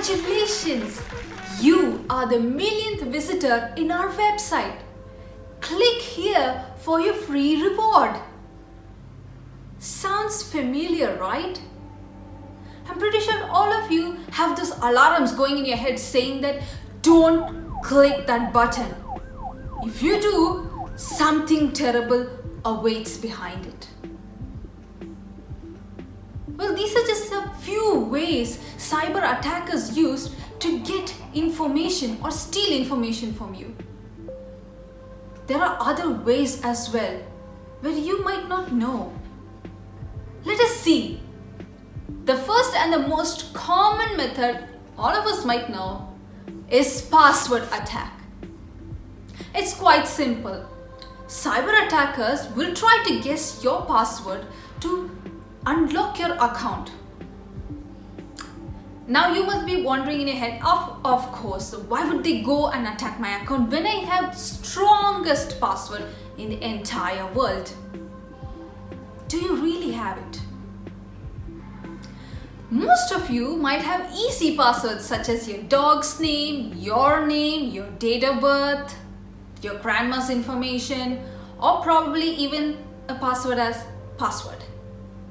Congratulations! You are the millionth visitor in our website. Click here for your free reward. Sounds familiar, right? I'm pretty sure all of you have those alarms going in your head saying that don't click that button. If you do, something terrible awaits behind it. Well, these are just a few ways cyber attackers use to get information or steal information from you. There are other ways as well where you might not know. Let us see. The first and the most common method all of us might know is password attack. It's quite simple. Cyber attackers will try to guess your password to unlock your account. Now you must be wondering in your head, of course, why would they go and attack my account when I have strongest password in the entire world? Do you really have it? Most of you might have easy passwords such as your dog's name, your date of birth, your grandma's information, or probably even a password as password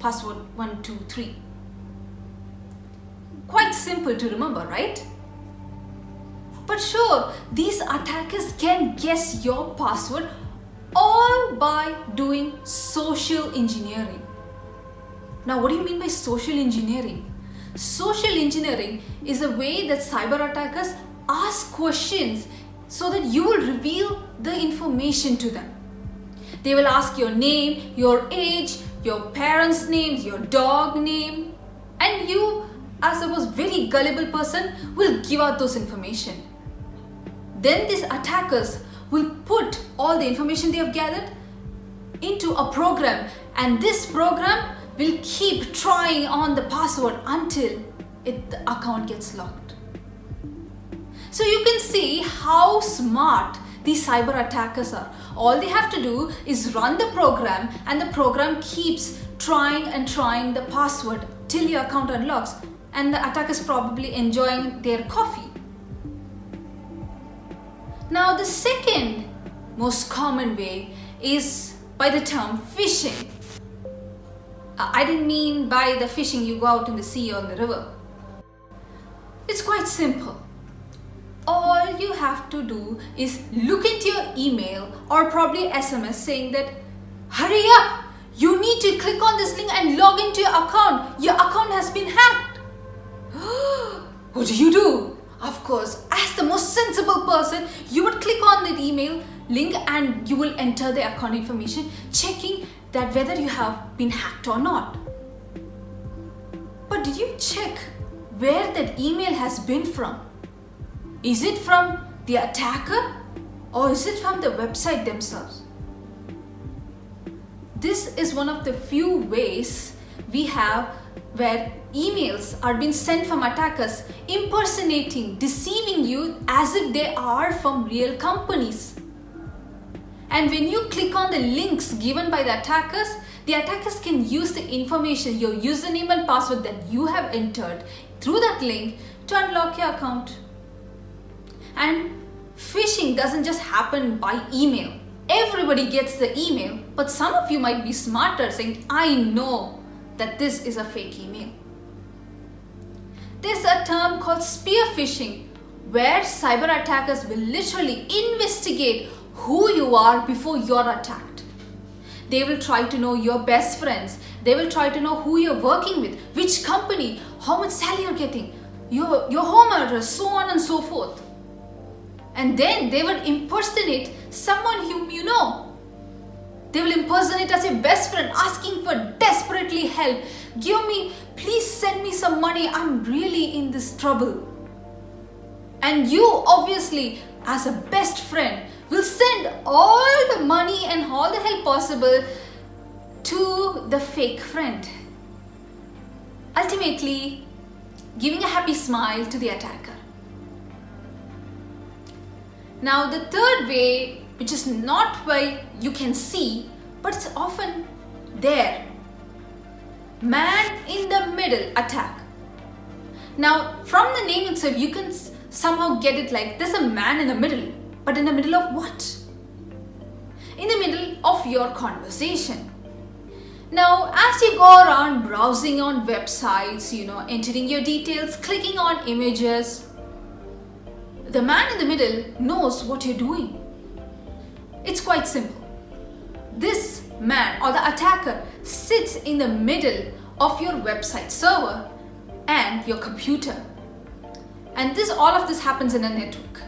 123. Quite simple to remember, right? But sure, these attackers can guess your password all by doing social engineering. Now, what do you mean by social engineering? Social engineering is a way that cyber attackers ask questions so that you will reveal the information to them. They will ask your name, your age, your parents' names, your dog name, and you, as a very gullible person, will give out those information. Then these attackers will put all the information they have gathered into a program, and this program will keep trying on the password until the account gets locked. So you can see how smart these cyber attackers are. All they have to do is run the program, and the program keeps trying and trying the password till your account unlocks, and the attacker is probably enjoying their coffee. Now, the second most common way is by the term phishing. I didn't mean by the fishing you go out in the sea or in the river. It's quite simple. All you have to do is look into your email or probably SMS saying that, hurry up, you need to click on this link and log into your account. Your account has been hacked. What do? Of course, as the most sensible person, you would click on the email link and you will enter the account information, checking that whether you have been hacked or not. But did you check where that email has been from? Is it from the attacker or is it from the website themselves? This is one of the few ways we have where emails are being sent from attackers impersonating, deceiving you as if they are from real companies. And when you click on the links given by the attackers can use the information, your username and password that you have entered through that link to unlock your account. And phishing doesn't just happen by email. Everybody gets the email, but some of you might be smarter saying, I know that this is a fake email. There's a term called spear phishing, where cyber attackers will literally investigate who you are before you're attacked. They will try to know your best friends. They will try to know who you're working with, which company, how much salary you're getting, your home address, so on and so forth. And then they will impersonate someone whom you know. They will impersonate as your best friend, asking for desperately help. Please send me some money. I'm really in this trouble. And you obviously, as a best friend, will send all the money and all the help possible to the fake friend. Ultimately, giving a happy smile to the attacker. Now, the third way, which is not where you can see, but it's often there. Man in the middle attack. Now, from the name itself, you can somehow get it like there's a man in the middle. But in the middle of what? In the middle of your conversation. Now, as you go around browsing on websites, entering your details, clicking on images, the man in the middle knows what you're doing. It's quite simple. This man or the attacker sits in the middle of your website server and your computer. And all of this happens in a network.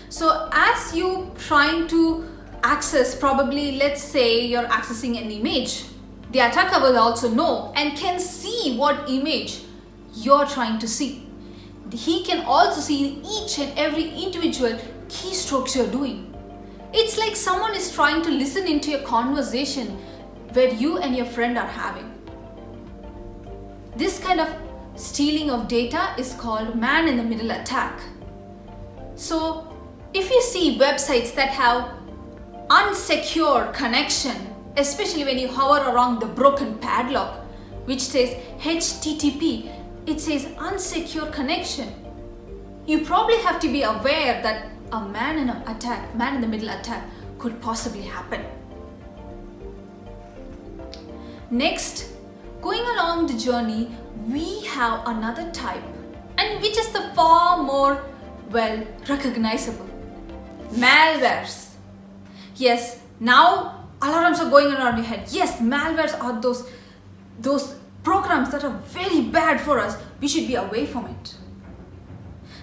So as you trying to access, probably let's say you're accessing an image, the attacker will also know and can see what image you're trying to see. He can also see each and every individual keystrokes you're doing. It's like someone is trying to listen into your conversation where you and your friend are having. This kind of stealing of data is called man-in-the-middle attack. So if you see websites that have unsecure connection, especially when you hover around the broken padlock, which says HTTP, it says unsecure connection. You probably have to be aware that a man-in-the-middle attack could possibly happen. Next, going along the journey, we have another type, and which is the far more recognizable. Malwares. Yes, now alarms are going around your head. Yes, malwares are those programs that are very bad for us. We should be away from it.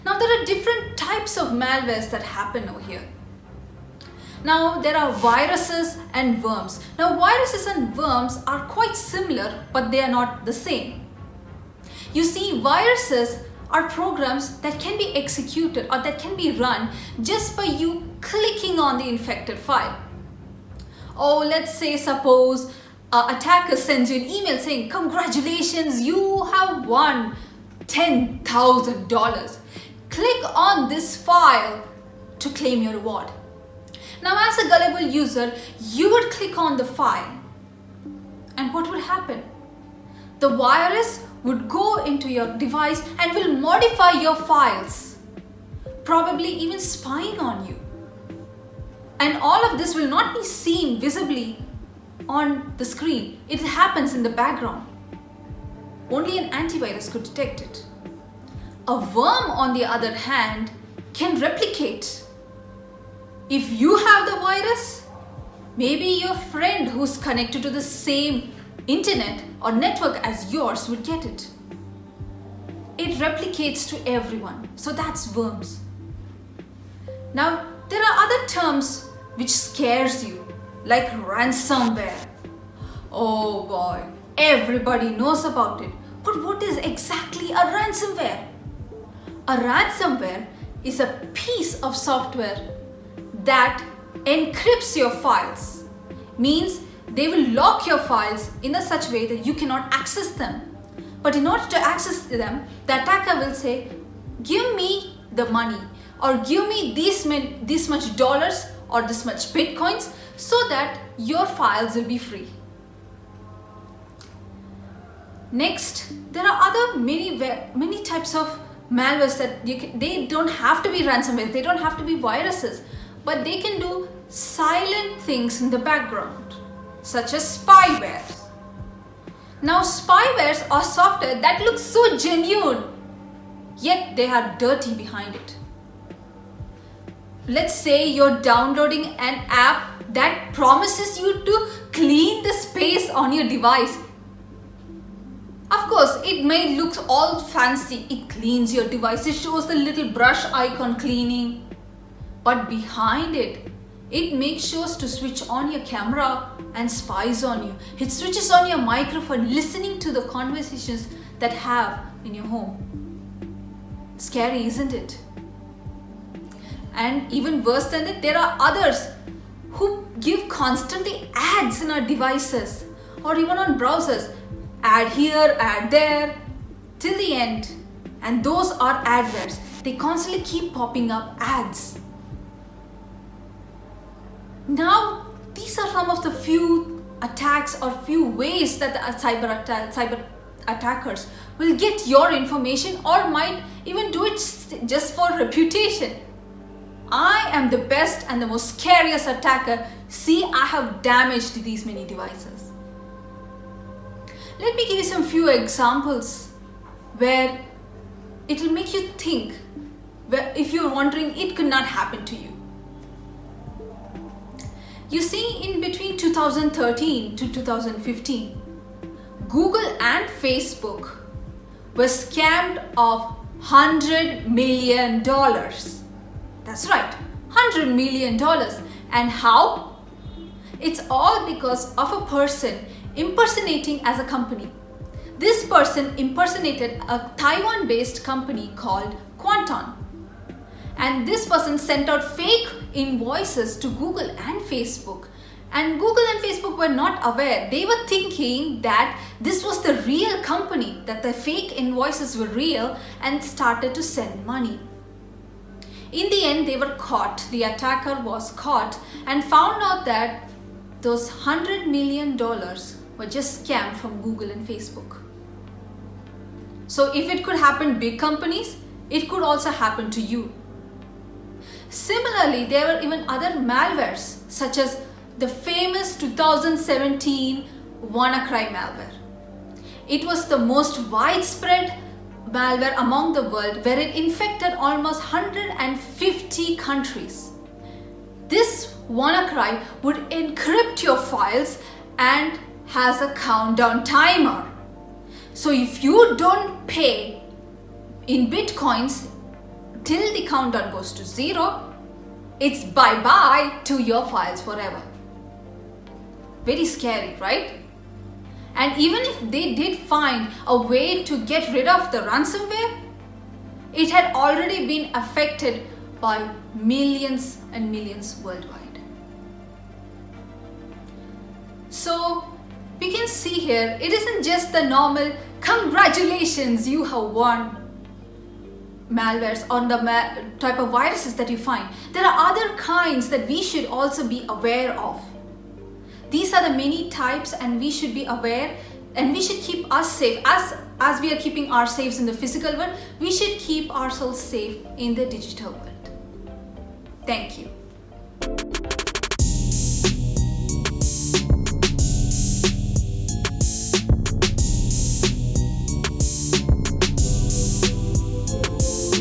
Now there are different types of malwares that happen over here. Now there are viruses and worms. Now viruses and worms are quite similar, but they are not the same. You see, viruses are programs that can be executed or that can be run just by you clicking on the infected file. Or let's say, suppose an attacker sends you an email saying, "Congratulations, you have won $10,000. Click on this file to claim your reward." Now, as a gullible user, you would click on the file, and what would happen? The virus would go into your device and will modify your files, probably even spying on you. And all of this will not be seen visibly on the screen. It happens in the background. Only an antivirus could detect it. A worm, on the other hand, can replicate. If you have the virus, maybe your friend who's connected to the same internet or network as yours would get it. It replicates to everyone. So that's worms. Now, there are other terms which scares you, like ransomware. Oh boy, everybody knows about it. But what is exactly a ransomware? A ransomware is a piece of software that encrypts your files. Means they will lock your files in a such way that you cannot access them. But in order to access them, the attacker will say, "Give me the money," or "Give me this much dollars or this much bitcoins so that your files will be free." Next, there are other many types of malwares that they don't have to be ransomware, they don't have to be viruses, but they can do silent things in the background, such as spyware. Now, spywares are software that looks so genuine, yet they are dirty behind it. Let's say you're downloading an app that promises you to clean the space on your device. Of course, it may look all fancy. It cleans your device. It shows the little brush icon cleaning. But behind it, it makes sure to switch on your camera and spies on you. It switches on your microphone, listening to the conversations that have in your home. Scary, isn't it? And even worse than that, there are others who give constantly ads in our devices or even on browsers. Ad here, ad there, till the end. And those are adwares. They constantly keep popping up ads. Now, these are some of the few attacks or few ways that the cyber attackers will get your information or might even do it just for reputation. I am the best and the most scariest attacker. See, I have damaged these many devices. Let me give you some few examples where it will make you think, where if you're wondering, it could not happen to you. You see, in between 2013 to 2015, Google and Facebook were scammed of $100 million. That's right, $100 million. And how? It's all because of a person impersonating as a company. This person impersonated a Taiwan-based company called Quanton. And this person sent out fake invoices to Google and Facebook. And Google and Facebook were not aware. They were thinking that this was the real company, that the fake invoices were real, and started to send money. In the end, they were caught. The attacker was caught and found out that those $100 million were just scam from Google and Facebook. So if it could happen to big companies, it could also happen to you. Similarly, there were even other malwares, such as the famous 2017 Wannacry malware. It was the most widespread malware among the world, where it infected almost 150 countries. This Wannacry would encrypt your files and has a countdown timer. So if you don't pay in Bitcoins till the countdown goes to 0, it's bye-bye to your files forever. Very scary, right? And even if they did find a way to get rid of the ransomware, it had already been affected by millions and millions worldwide. So we can see here, it isn't just the normal congratulations, you have won malwares on the type of viruses that you find. There are other kinds that we should also be aware of. These are the many types, and we should be aware, and we should keep us safe. As we are keeping ourselves in the physical world, we should keep ourselves safe in the digital world. Thank you.